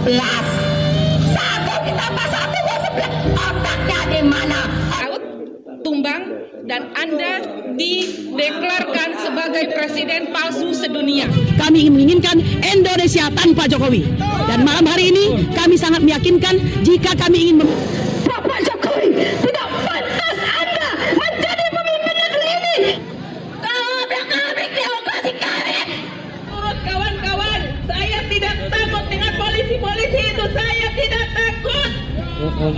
11. 1 ditambah 1 buat 11. Otaknya di mana? Tumbang dan Anda dideklarkan sebagai presiden palsu sedunia. Kami menginginkan Indonesia tanpa Jokowi. Dan malam hari ini kami sangat meyakinkan jika kami ingin Bapak Jokowi tidak pantas Anda menjadi pemimpin negeri ini. Kami demokrasi kami. Menurut kawan-kawan, saya tidak takut dengan polisi-polisi itu. Saya tidak takut.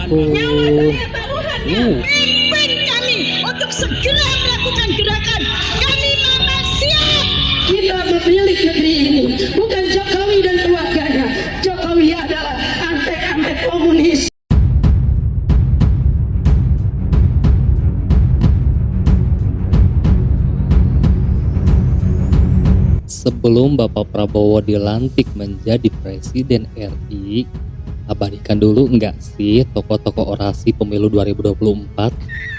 Nyawa saya taruhannya. pimpin kami untuk segera melakukan gerakan. Kami memang siap. Kita memilih negeri ini, bukan Jokowi dan keluarganya. Jokowi adalah antek-antek komunis. Sebelum Bapak Prabowo dilantik menjadi Presiden RI, abadikan dulu enggak sih tokoh-tokoh orasi pemilu 2024?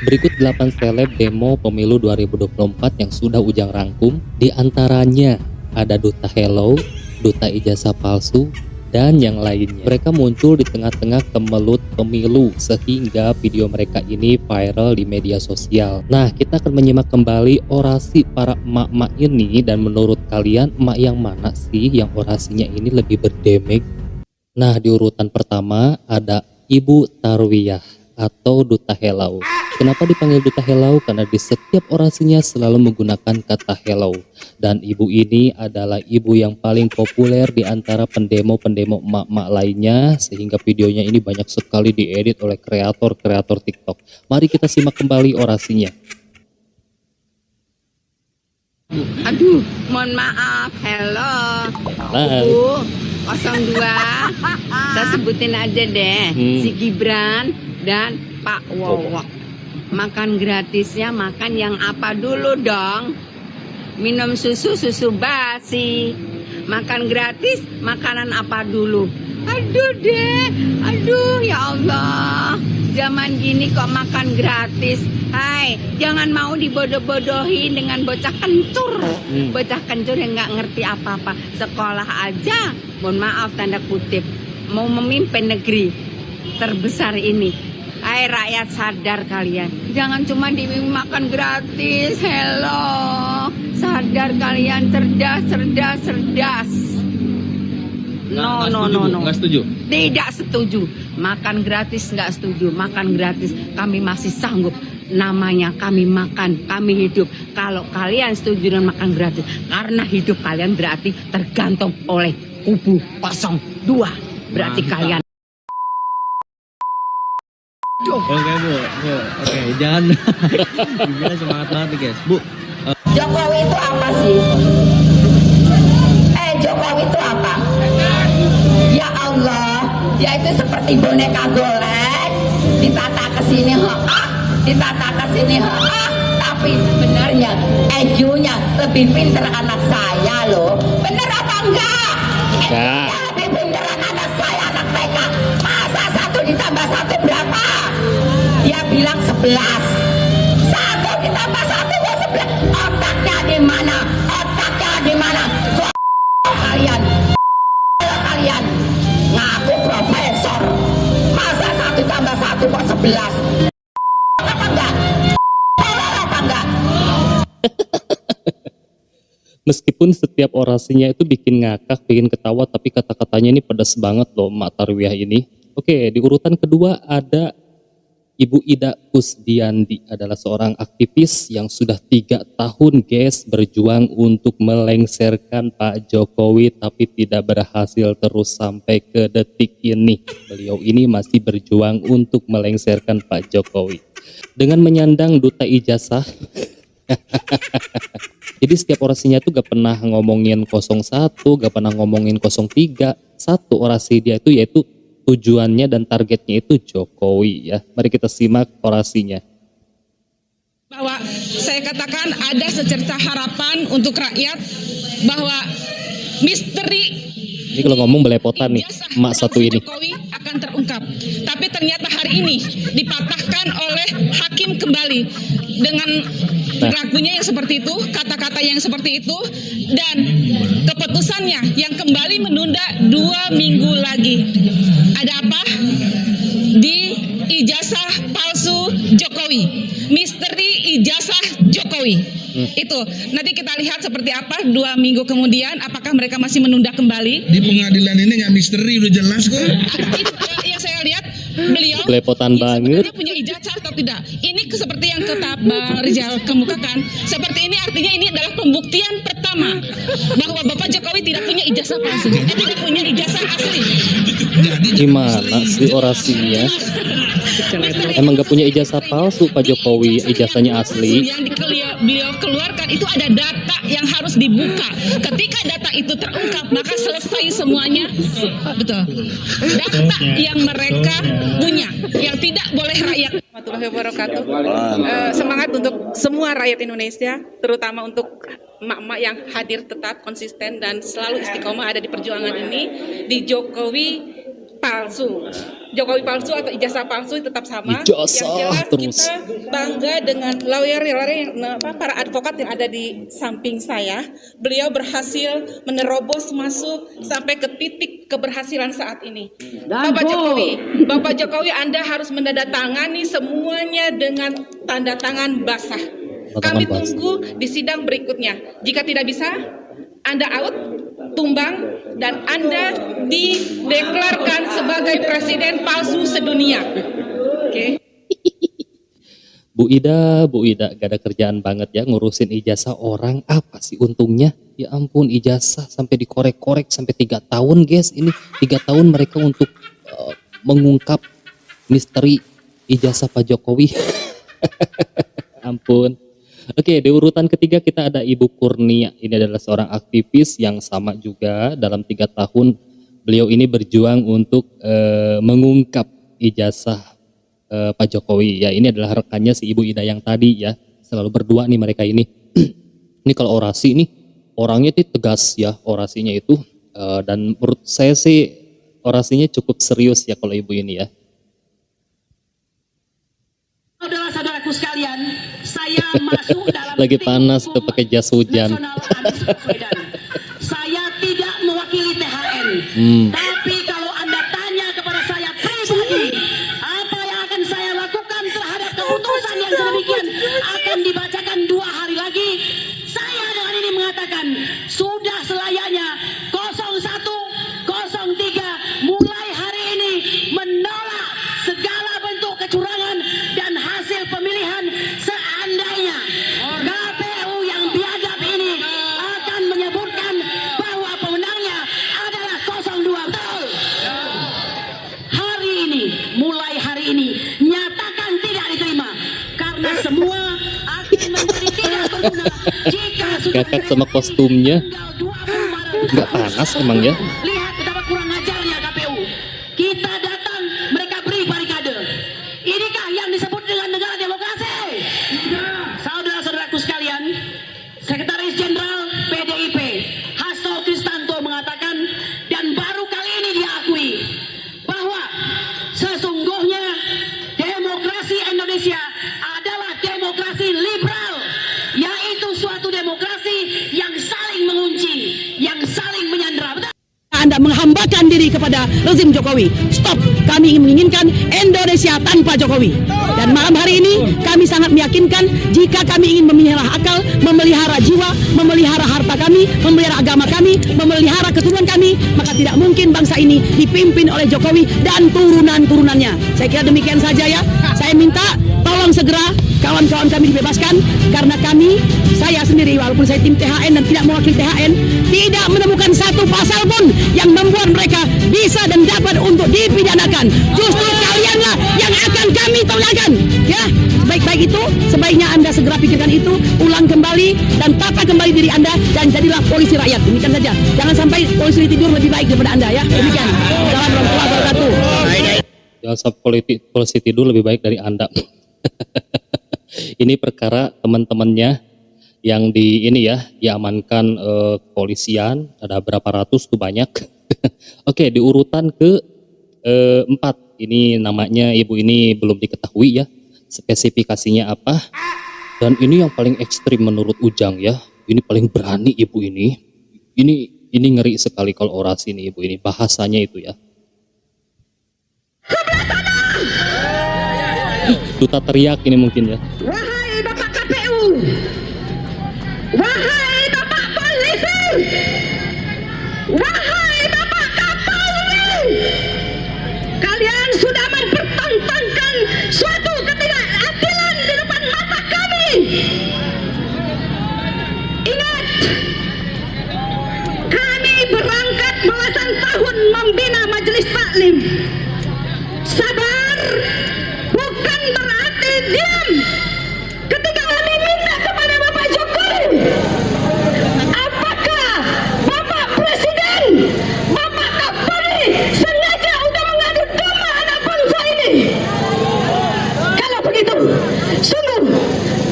Berikut 8 seleb demo pemilu 2024 yang sudah Ujang rangkum. Di antaranya ada Duta Hello, Duta Ijazah Palsu, dan yang lainnya. Mereka muncul di tengah-tengah kemelut pemilu sehingga video mereka ini viral di media sosial. Nah, kita akan menyimak kembali orasi para emak-emak ini, dan menurut kalian emak yang mana sih yang orasinya ini lebih berdamage? Nah, di urutan pertama ada Ibu Tarwiyah atau Duta Hello. Kenapa dipanggil Duta Hello? Karena di setiap orasinya selalu menggunakan kata hello. Dan ibu ini adalah ibu yang paling populer di antara pendemo-pendemo emak-emak lainnya, sehingga videonya ini banyak sekali diedit oleh kreator-kreator TikTok. Mari kita simak kembali orasinya. Aduh, mohon maaf, hello Halo. Bu 02. Saya sebutin aja deh, si Gibran dan Pak Wowok. Makan gratisnya makan yang apa dulu dong? Minum susu basi. Makan gratis makanan apa dulu? Aduh deh, aduh ya Allah. Zaman gini kok makan gratis. Hai, jangan mau dibodoh-bodohin dengan bocah kencur. Bocah kencur yang nggak ngerti apa-apa. Sekolah aja, mohon maaf tanda kutip, mau memimpin negeri terbesar ini. Hai rakyat, sadar kalian. Jangan cuma dimakan gratis. Hello, sadar kalian, cerdas. No. Nggak setuju? Tidak setuju. Makan gratis nggak setuju. Makan gratis kami masih sanggup. Namanya kami makan, kami hidup. Kalau kalian setuju dengan makan gratis, karena hidup kalian berarti tergantung oleh kubu 02. Berarti kalian. Oke Bu, oke jangan gimana, semangat banget nih guys. Bu, Jokowi itu apa sih? Jokowi itu apa? Ya Allah, dia itu seperti boneka golek, ditata ke sini ditata ke sini tapi sebenarnya EQ-nya lebih pinter anak saya loh. Bener apa enggak? Enggak. Lebih pinter anak saya, anak TK. Masa 1 ditambah 1 berapa? Dia bilang 11. 1 ditambah 1 buat 11. Otaknya di mana? Otaknya di mana? Kalian ngaku profesor. Masa 1 tambah 1 kok 11? Apa enggak? Apa enggak? Meskipun setiap orasinya itu bikin ngakak, bikin ketawa, tapi kata-katanya ini pedas banget loh Mak Tarwiyah ini. Oke, di urutan kedua ada Ibu Ida Kusdiandi, adalah seorang aktivis yang sudah 3 tahun guys berjuang untuk melengsarkan Pak Jokowi, tapi tidak berhasil terus sampai ke detik ini. Beliau ini masih berjuang untuk melengsarkan Pak Jokowi dengan menyandang Duta Ijazah. Jadi setiap orasinya tuh gak pernah ngomongin 01, gak pernah ngomongin 03. Satu orasi dia itu yaitu tujuannya dan targetnya itu Jokowi ya. Mari kita simak orasinya. Bahwa saya katakan ada secerca harapan untuk rakyat bahwa misteri Ini kalau ngomong belepotan nih, emak satu ini. Jokowi akan terungkap. Tapi ternyata hari ini dipatahkan oleh hakim kembali dengan lagunya yang seperti itu, kata-kata yang seperti itu, dan keputusannya yang kembali menunda 2 minggu lagi. Ada apa? Di ijazah palsu Jokowi, misteri ijazah Jokowi. Itu nanti kita lihat seperti apa 2 minggu kemudian, apakah mereka masih menunda kembali. Di pengadilan ini nggak misteri, udah jelas kok. Itu yang saya lihat, beliau Belepotan banget. sebenarnya punya ijazah atau tidak. Ini seperti yang kata Bang Rizal kemukakan, seperti ini artinya ini adalah pembuktian pertama bahwa Bapak Jokowi tidak punya ijazah palsu, tidak punya ijazah asli. Gimana sih orasinya? Emang gak punya ijazah palsu Pak Jokowi, ijazahnya asli. Yang beliau keluarkan itu ada data yang harus dibuka. Ketika data itu terungkap, maka selesai semuanya. Betul. Data yang mereka punya, yang tidak boleh rakyat. Warahmatullahi wabarakatuh. Semangat untuk semua rakyat Indonesia, terutama untuk emak-emak yang hadir tetap konsisten dan selalu istiqomah ada di perjuangan ini. Di Jokowi palsu, Jokowi palsu atau ijazah palsu tetap sama. Ijazah yang jelas terus. kita bangga dengan lawyer yang para advokat yang ada di samping saya. Beliau berhasil menerobos masuk sampai ke titik keberhasilan saat ini. Bapak Jokowi, Anda harus menandatangani semuanya dengan tanda tangan basah. Kami tunggu di sidang berikutnya. Jika tidak bisa, Anda out, tumbang, dan Anda dideklarkan sebagai presiden palsu sedunia. Oke. Bu Ida, gak ada kerjaan banget ya ngurusin ijazah orang. Apa sih untungnya? Ya ampun, ijazah sampai dikorek-korek sampai 3 tahun guys. Ini 3 tahun mereka untuk mengungkap misteri ijazah Pak Jokowi. Ampun. Oke, di urutan ketiga kita ada Ibu Kurnia. Ini adalah seorang aktivis yang sama juga dalam 3 tahun beliau ini berjuang untuk mengungkap ijazah Pak Jokowi. Ya, ini adalah rekannya si Ibu Ida yang tadi ya. Selalu berdua nih mereka ini. Ini kalau orasi ini orangnya itu tegas ya orasinya itu. Dan menurut saya sih orasinya cukup serius ya kalau Ibu ini ya. Saudara-saudaraku sekalian, saya masuk dalam Lagi tim panas tuh hukum pakai jas hujan. nasional Anies Baswedan. Saya tidak mewakili THN, tapi kalau Anda tanya kepada saya pribadi, apa yang akan saya lakukan terhadap keputusan yang sedemikian akan dibacakan 2 hari lagi. Saya dengan ini mengatakan sudah selayaknya 01, 03 mulai hari ini menolak segala bentuk kecurangan dan hasil pemilihan. Seandainya KPU yang biadab ini akan menyebutkan bahwa pemenangnya adalah 02, betul? Hari ini, mulai hari ini, nyatakan tidak diterima karena semua akan menjadi tidak berguna jika sudah Kakak sama kostumnya tinggal 20 Maret. nggak panas emang ya. Lihat betapa kurang ajarnya KPU. Kita datang, mereka beri barikade. Inikah yang disebut dengan negara demokrasi? Saudara-saudaraku sekalian, Sekretaris Jenderal PDIP Hasto Kristanto mengatakan, dan baru kali ini diakui, bahwa sesungguhnya demokrasi Indonesia adalah demokrasi liberal, yaitu suatu demokrasi yang saling mengunci, yang saling menyandera. Betul? Anda menghambakan diri kepada rezim Jokowi. Stop. Kami menginginkan Indonesia tanpa Jokowi. Dan malam hari ini kami sangat meyakinkan jika kami ingin memelihara akal, memelihara jiwa, memelihara harta kami, memelihara agama kami, memelihara keturunan kami, maka tidak mungkin bangsa ini dipimpin oleh Jokowi dan turunan-turunannya. Saya kira demikian saja ya. Saya minta tolong segera kawan-kawan kami dibebaskan karena kami, saya sendiri walaupun saya tim THN dan tidak mewakili THN, tidak menemukan satu pasal pun yang membuat mereka bisa dan dapat untuk dipidanakan. Justru kalianlah yang akan kami tolakkan. Ya, baik-baik itu sebaiknya Anda segera pikirkan itu, ulang kembali dan tata kembali diri Anda dan jadilah polisi rakyat. Demikian saja. Jangan sampai polisi tidur lebih baik daripada Anda ya. Demikian. Assalamualaikum warahmatullahi wabarakatuh. Jangan sampai polisi tidur lebih baik dari Anda. Ini perkara teman-temannya yang di ini ya diamankan kepolisian, ada berapa ratus tuh banyak. Oke, di urutan ke 4, ini namanya ibu ini belum diketahui ya spesifikasinya apa. Dan ini yang paling ekstrim menurut Ujang ya. Ini paling berani ibu ini. Ini ngeri sekali kalau orasi ini ibu ini, bahasanya itu ya. Duta teriak ini mungkin ya. Wahai Bapak KPU, wahai Bapak Polisi, wahai Bapak Kapolri, kalian sudah mempertontonkan suatu ketidakadilan di depan mata kami. Ingat, kami berangkat belasan tahun membina majelis taklim. Sabar bukan berarti diam. Ketika kami minta kepada Bapak Jokowi, apakah Bapak Presiden, Bapak Kapolri sengaja untuk mengadu domba anak bangsa ini? Kalau begitu, sungguh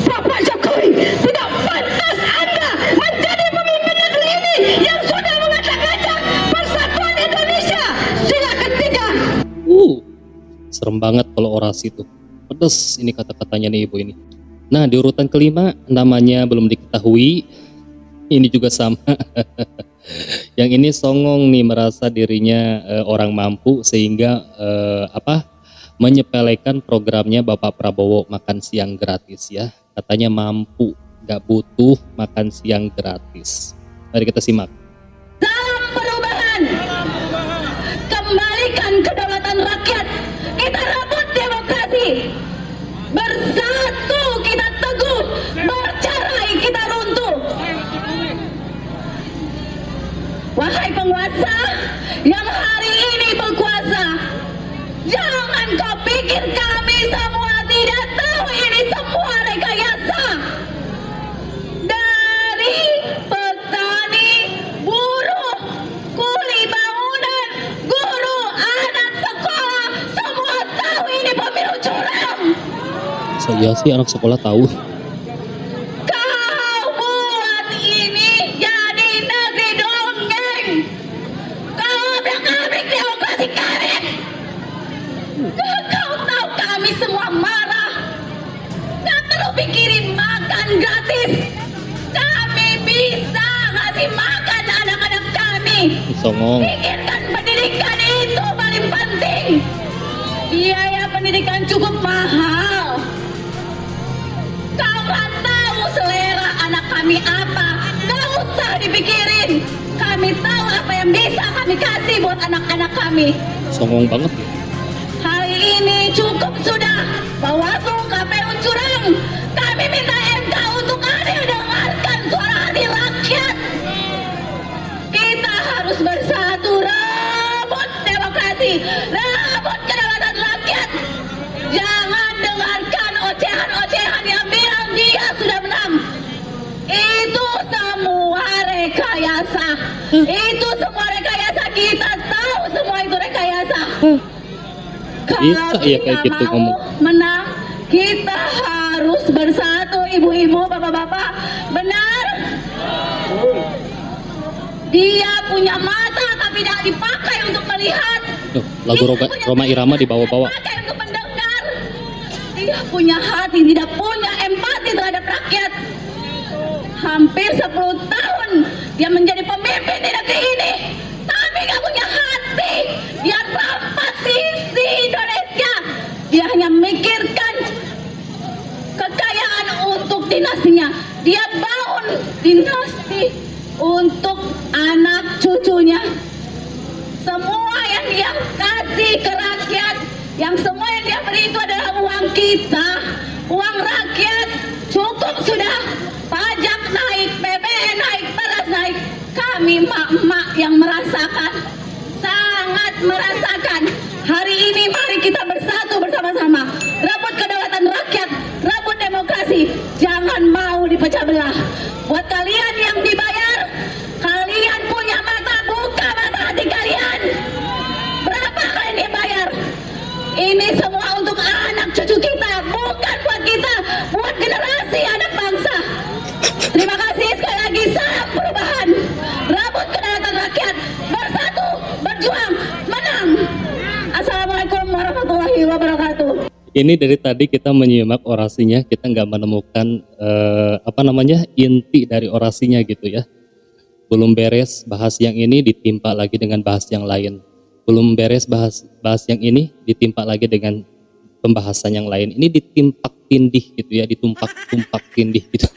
Bapak Jokowi tidak pantas Anda menjadi pemimpin negeri ini yang sudah mengacak-acak persatuan Indonesia sila ketiga. Serem banget kalau orasi itu. Pedes ini kata-katanya nih ibu ini. Nah, di urutan kelima namanya belum diketahui. Ini juga sama. Yang ini songong nih, merasa dirinya orang mampu sehingga menyepelekan programnya Bapak Prabowo makan siang gratis ya. Katanya mampu, gak butuh makan siang gratis. Mari kita simak. Salam perubahan, kembalikan kedaulatan rakyat, kita rebut demokrasi, bersatu kita teguh, bercerai kita runtuh. Wahai penguasa yang hari ini berkuasa, jangan kau pikir kami semua tidak tahu ini semua rekayasa. Dari petani, buruh, kuli bangunan, guru, anak sekolah, semua tahu ini pemilu curang. Saya sih anak sekolah tahu. Kau buat ini jadi negeri dongeng. Kau obrak-abrik demokrasi kami. Kau tahu kami semua marah. Gak perlu pikirin makan gratis. Kami bisa ngasih makan anak-anak kami. Songong. Pikirkan pendidikan itu paling penting. Biaya pendidikan cukup mahal. Kau nggak tahu selera anak kami apa. Nggak usah dipikirin. Kami tahu apa yang bisa kami kasih buat anak-anak kami. Songong banget ya. Hari ini cukup sudah. Bawaslu KPU curang. Kami minta MK untuk adil dengarkan suara hati rakyat. Kita harus bersatu, rebut demokrasi, rebut kedaulatan rakyat. Jangan dengarkan ocehan-ocehan yang bilang dia sudah menang. Itu semua rekayasa. Itu semua rekayasa, kita tahu semua itu rekayasa. Kalau Bisa ya kayak kita gitu mau ngomong. menang, kita harus bersatu, ibu-ibu, bapak-bapak. Benar? Dia punya mata tapi tidak dipakai untuk melihat. Duh, lagu Roma Irama dibawa-bawa. Dipakai untuk mendengar. Dia punya hati, tidak punya empati terhadap rakyat. Hampir 10 tahun dia menjadi pemimpin di negeri ini, tapi gak punya hati. Dia rampas sisi Indonesia. Dia hanya memikirkan kekayaan untuk dinastinya. Dia bangun dinasti untuk anak cucunya. Semua yang dia kasih ke rakyat, yang semua yang dia beri itu adalah uang kita, uang rakyat. Cukup sudah. Pajak naik, BBM naik, beras naik. Kami emak-emak yang merasakan, sangat merasakan. Hari ini mari kita bersatu bersama-sama. Rebut kedaulatan rakyat, rebut demokrasi. Jangan mau dipecah belah. Buat kalian yang dibayar, kalian punya mata, buka mata hati kalian. Berapa kalian dibayar? Ini semua untuk anak cucu kita, bukan buat kita, buat generasi anak bangsa. Terima kasih sekali lagi, salam perubahan. Rebut kedaulatan rakyat, bersatu, Ini dari tadi kita menyimak orasinya, kita nggak menemukan inti dari orasinya gitu ya. Belum beres bahas yang ini ditimpa lagi dengan bahas yang lain. Belum beres bahas yang ini ditimpa lagi dengan pembahasan yang lain. Ini ditimpak tindih gitu ya, ditumpak tindih gitu.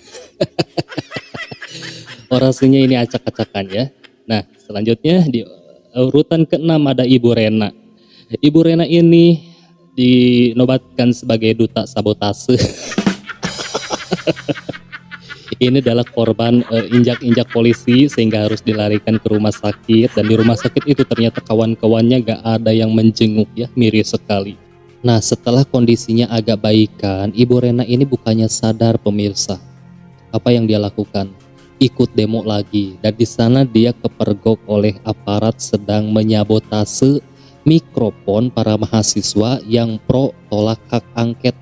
Orasinya ini acak-acakan ya. Nah, selanjutnya di urutan ke-6 ada Ibu Rena. Ibu Rena ini dinobatkan sebagai duta sabotase. Ini adalah korban injak-injak polisi sehingga harus dilarikan ke rumah sakit, dan di rumah sakit itu ternyata kawan-kawannya gak ada yang menjenguk ya, miris sekali. Nah, setelah kondisinya agak baikan, Ibu Rena ini bukannya sadar pemirsa. Apa yang dia lakukan? Ikut demo lagi, dan di sana dia kepergok oleh aparat sedang menyabotase mikrofon para mahasiswa yang pro tolak hak angket.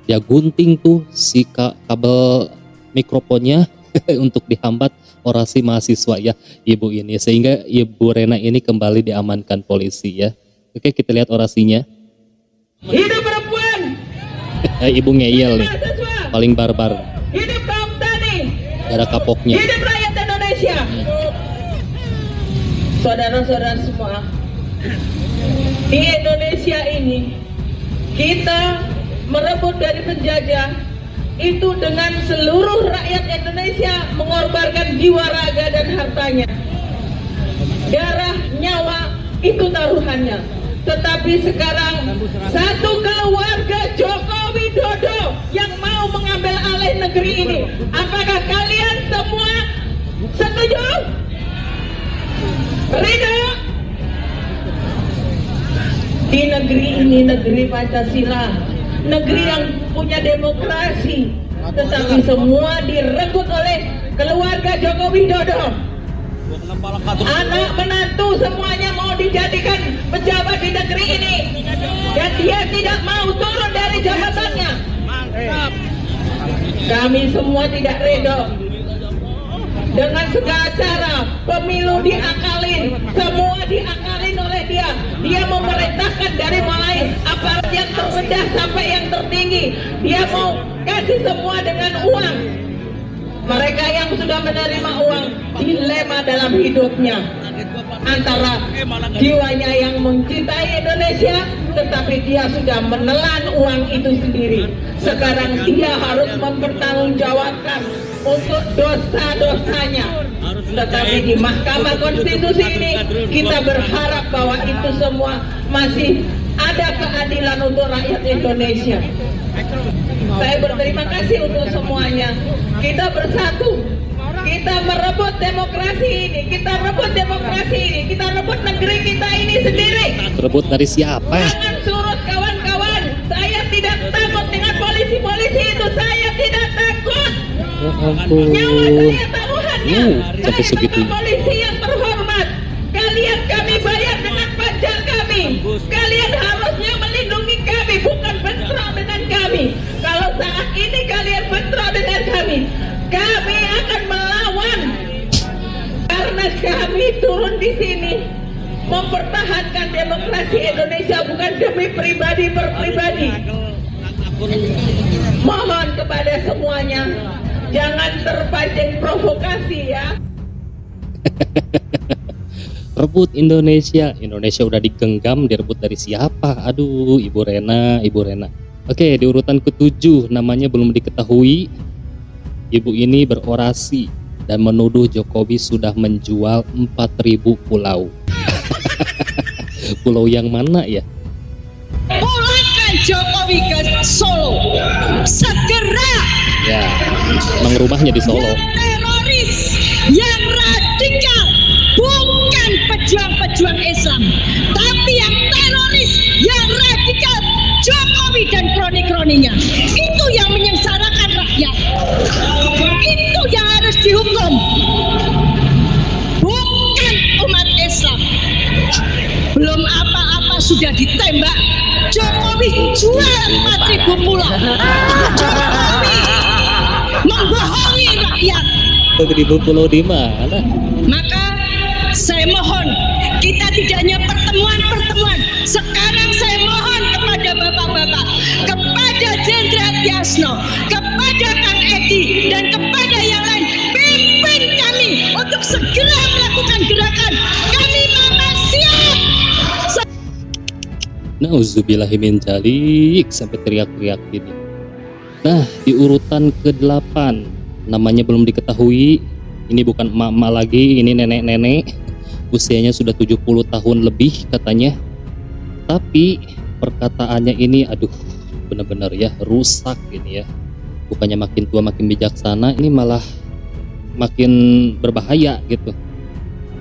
Dia gunting tuh si kabel mikrofonnya untuk dihambat orasi mahasiswa ya ibu ini, sehingga Ibu Rena ini kembali diamankan polisi ya. Oke, kita lihat orasinya. Hidup perempuan. Ibu ngeyel nih, paling barbar. Hidup kaum tani. Ada kapoknya. Hidup rakyat Indonesia. Saudara-saudara semua, di Indonesia ini kita merebut dari penjajah itu dengan seluruh rakyat Indonesia mengorbankan jiwa, raga, dan hartanya. Darah, nyawa itu taruhannya. Tetapi sekarang satu keluarga Joko Widodo yang mau mengambil alih negeri ini. Apakah kalian semua setuju? Ridho? Di negeri ini, negeri Pancasila, negeri yang punya demokrasi, tetapi semua direbut oleh keluarga Joko Widodo. Anak menantu semuanya mau dijadikan pejabat di negeri ini, dan dia tidak mau turun dari jabatannya. Kami semua tidak ridho. Dengan segala cara pemilu diakalin, semua diakalin oleh dia. Dia memerintahkan dari mulai aparat yang terendah sampai yang tertinggi. Dia mau kasih semua dengan uang. Mereka yang sudah menerima uang dilema dalam hidupnya, antara jiwanya yang mencintai Indonesia, tetapi dia sudah menelan uang itu sendiri. Sekarang dia harus mempertanggungjawabkan untuk dosa-dosanya. Tetapi di Mahkamah Konstitusi ini kita berharap bahwa itu semua masih ada keadilan untuk rakyat Indonesia. Saya berterima kasih untuk semuanya. Kita bersatu. Kita merebut demokrasi ini. Kita rebut demokrasi ini. Kita rebut negeri kita ini sendiri. Rebut dari siapa? Jangan surut kawan-kawan. Saya tidak takut dengan polisi-polisi itu. Saya tidak takut. Nyawa saya taruhannya. Sampai Saya segitunya. polisi yang terhormat. Kalian kami bayar dengan pajak kami. Kalian harusnya melindungi kami, bukan bentrok dengan kami. Kalau saat ini kalian bentrok dengan kami akan melawan. Karena kami turun di sini mempertahankan demokrasi Indonesia, bukan demi pribadi berpribadi. Mohon kepada semuanya, jangan terpancing provokasi ya. Rebut Indonesia. Indonesia udah digenggam, direbut dari siapa? Aduh, Ibu Rena. Oke, di urutan ke-7 namanya belum diketahui. Ibu ini berorasi dan menuduh Jokowi sudah menjual 4.000 pulau. Pulau yang mana ya? Pulangkan Jokowi ke Solo segera. Ya, emang rumahnya di Solo. Yang teroris, yang radikal, bukan pejuang-pejuang Islam, tapi yang teroris, yang radikal, Jokowi dan kroni-kroninya. Itu yang menyengsarakan rakyat. Itu yang harus dihukum, bukan umat Islam. Belum apa-apa sudah ditembak. Jokowi jual 4.000 pulau. Jokowi membohongi rakyat. 4.000 pulau di mana? Maka saya mohon, kita tidak hanya pertemuan. Sekarang saya mohon kepada bapak-bapak, Sutrisno, kepada Kang Edi dan kepada yang lain, pimpin kami untuk segera melakukan gerakan. Kami Mama siap. Nauzubillahimin dzalik, sampai teriak-teriak gini. Nah, di urutan ke-8 namanya belum diketahui. Ini bukan emak-emak lagi, ini nenek-nenek. Usianya sudah 70 tahun lebih katanya. Tapi perkataannya ini aduh benar-benar ya rusak ini ya. Bukannya makin tua makin bijaksana, ini malah makin berbahaya gitu.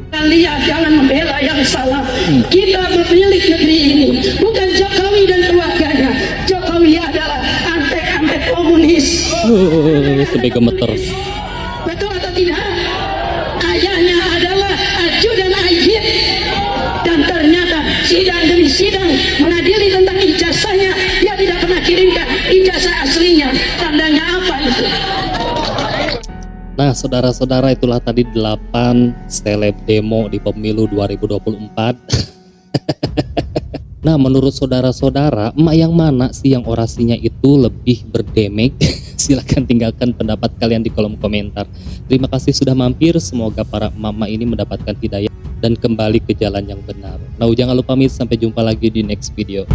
Kalian jangan membela yang salah. Kita pemilik negeri ini, bukan Jokowi dan keluarganya. Jokowi adalah antek-antek komunis. Sampai gemeter. Betul atau tidak? Ayahnya adalah ajudan Ayyid. Dan ternyata sidang demi sidang mengadili tentang ijazahnya, dia tidak pernah kirimkan ijazah aslinya. Tandanya apa itu? Nah, saudara-saudara, itulah tadi 8 seleb demo di pemilu 2024. Nah, menurut saudara-saudara, emak yang mana sih yang orasinya itu lebih berdamage? Silahkan tinggalkan pendapat kalian di kolom komentar. Terima kasih sudah mampir, semoga para emak-emak ini mendapatkan hidayah dan kembali ke jalan yang benar. Nah, jangan lupa sampai jumpa lagi di next video.